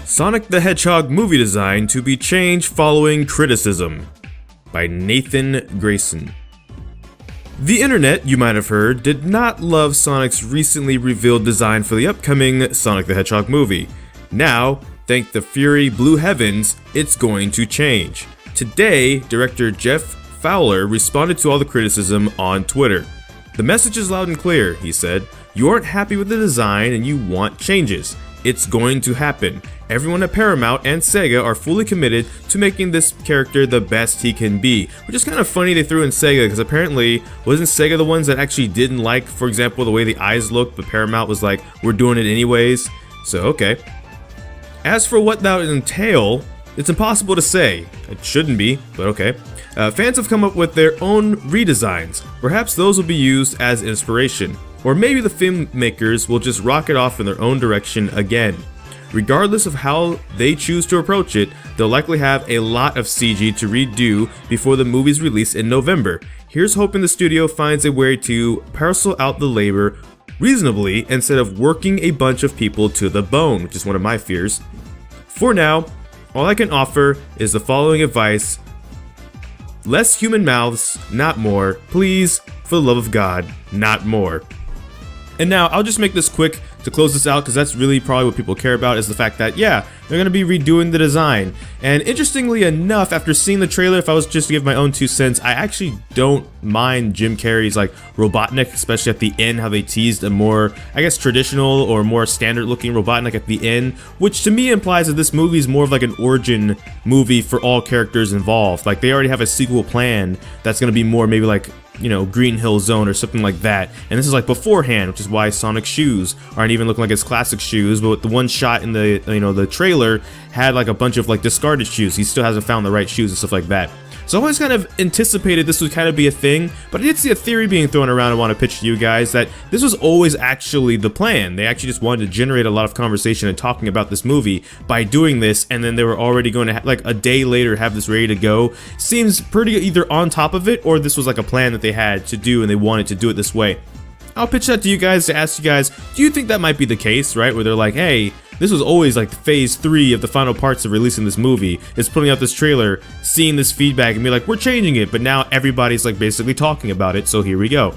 Sonic the Hedgehog movie design to be changed following criticism by Nathan Grayson. The internet, you might have heard, did not love Sonic's recently revealed design for the upcoming Sonic the Hedgehog movie. Now, thank the fury blue heavens, it's going to change. Today, director Jeff Fowler responded to all the criticism on Twitter. "The message is loud and clear," he said. "You aren't happy with the design and you want changes. It's going to happen. Everyone at Paramount and Sega are fully committed to making this character the best he can be." Which is kind of funny they threw in Sega, because apparently wasn't Sega the ones that actually didn't like, for example, the way the eyes looked, but Paramount was like, we're doing it anyways. So okay. As for what that would entail, it's impossible to say. It shouldn't be, but okay. Fans have come up with their own redesigns. Perhaps those will be used as inspiration. Or maybe the filmmakers will just rocket off in their own direction again. Regardless of how they choose to approach it, they'll likely have a lot of CG to redo before the movie's release in November. Here's hoping the studio finds a way to parcel out the labor reasonably instead of working a bunch of people to the bone, which is one of my fears. For now, all I can offer is the following advice: less human mouths, not more. Please, for the love of God, not more. And now, I'll just make this quick to close this out, because that's really probably what people care about, is the fact that, yeah, they're going to be redoing the design. And interestingly enough, after seeing the trailer, if I was just to give my own 2 cents, I actually don't mind Jim Carrey's like Robotnik, especially at the end, how they teased a more, I guess, traditional or more standard looking Robotnik at the end, which to me implies that this movie is more of like an origin movie for all characters involved. Like they already have a sequel plan that's going to be more maybe like, you know, Green Hill Zone or something like that. And this is like beforehand, which is why Sonic's shoes aren't even looking like his classic shoes. But the one shot in the, you know, the trailer had like a bunch of like discarded shoes. He still hasn't found the right shoes and stuff like that. So I always kind of anticipated this would kind of be a thing, but I did see a theory being thrown around I want to pitch to you guys that this was always actually the plan. They actually just wanted to generate a lot of conversation and talking about this movie by doing this, and then they were already going to like a day later have this ready to go. Seems pretty either on top of it, or this was like a plan that they had to do and they wanted to do it this way. I'll pitch that to you guys to ask you guys, do you think that might be the case, right? Where they're like, hey, this was always like phase 3 of the final parts of releasing this movie, is putting out this trailer, seeing this feedback and be like, we're changing it, but now everybody's like basically talking about it, so here we go.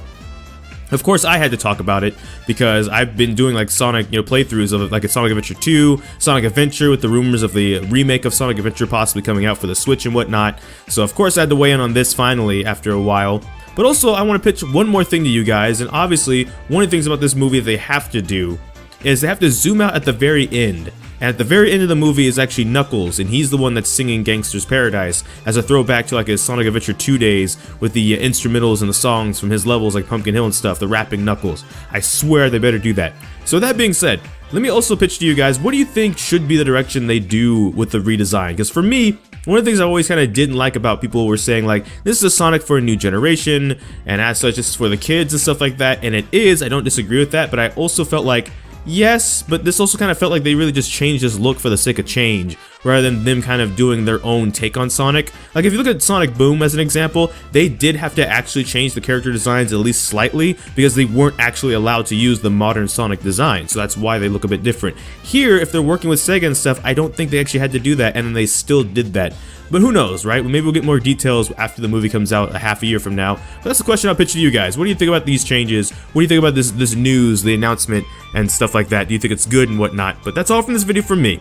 Of course, I had to talk about it because I've been doing like Sonic, you know, playthroughs of like a Sonic Adventure 2, Sonic Adventure, with the rumors of the remake of Sonic Adventure possibly coming out for the Switch and whatnot. So of course I had to weigh in on this finally after a while. But also I want to pitch one more thing to you guys, and obviously one of the things about this movie that they have to do is they have to zoom out at the very end. And at the very end of the movie is actually Knuckles, and he's the one that's singing Gangster's Paradise as a throwback to like his Sonic Adventure 2 days with the instrumentals and the songs from his levels like Pumpkin Hill and stuff, the rapping Knuckles. I swear they better do that. So that being said, let me also pitch to you guys, what do you think should be the direction they do with the redesign? Because for me, one of the things I always kind of didn't like about people who were saying like, this is a Sonic for a new generation, and as such it's for the kids and stuff like that, and it is, I don't disagree with that, but I also felt like, yes, but this also kind of felt like they really just changed his look for the sake of change, rather than them kind of doing their own take on Sonic. Like if you look at Sonic Boom as an example, they did have to actually change the character designs at least slightly, because they weren't actually allowed to use the modern Sonic design, so that's why they look a bit different. Here, if they're working with Sega and stuff, I don't think they actually had to do that, and then they still did that. But who knows, right? Maybe we'll get more details after the movie comes out a half a year from now. But that's the question I'll pitch to you guys. What do you think about these changes? What do you think about this news, the announcement, and stuff like that? Do you think it's good and whatnot? But that's all from this video from me.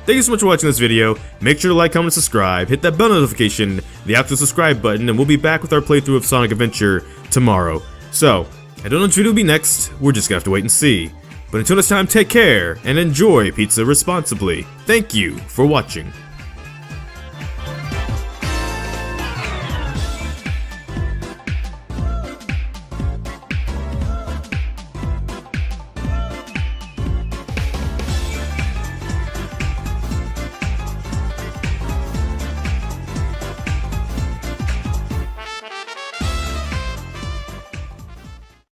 Thank you so much for watching this video. Make sure to like, comment, subscribe, hit that bell notification, the actual subscribe button, and we'll be back with our playthrough of Sonic Adventure tomorrow. So, I don't know which video will be next, we're just gonna have to wait and see. But until next time, take care, and enjoy pizza responsibly. Thank you for watching.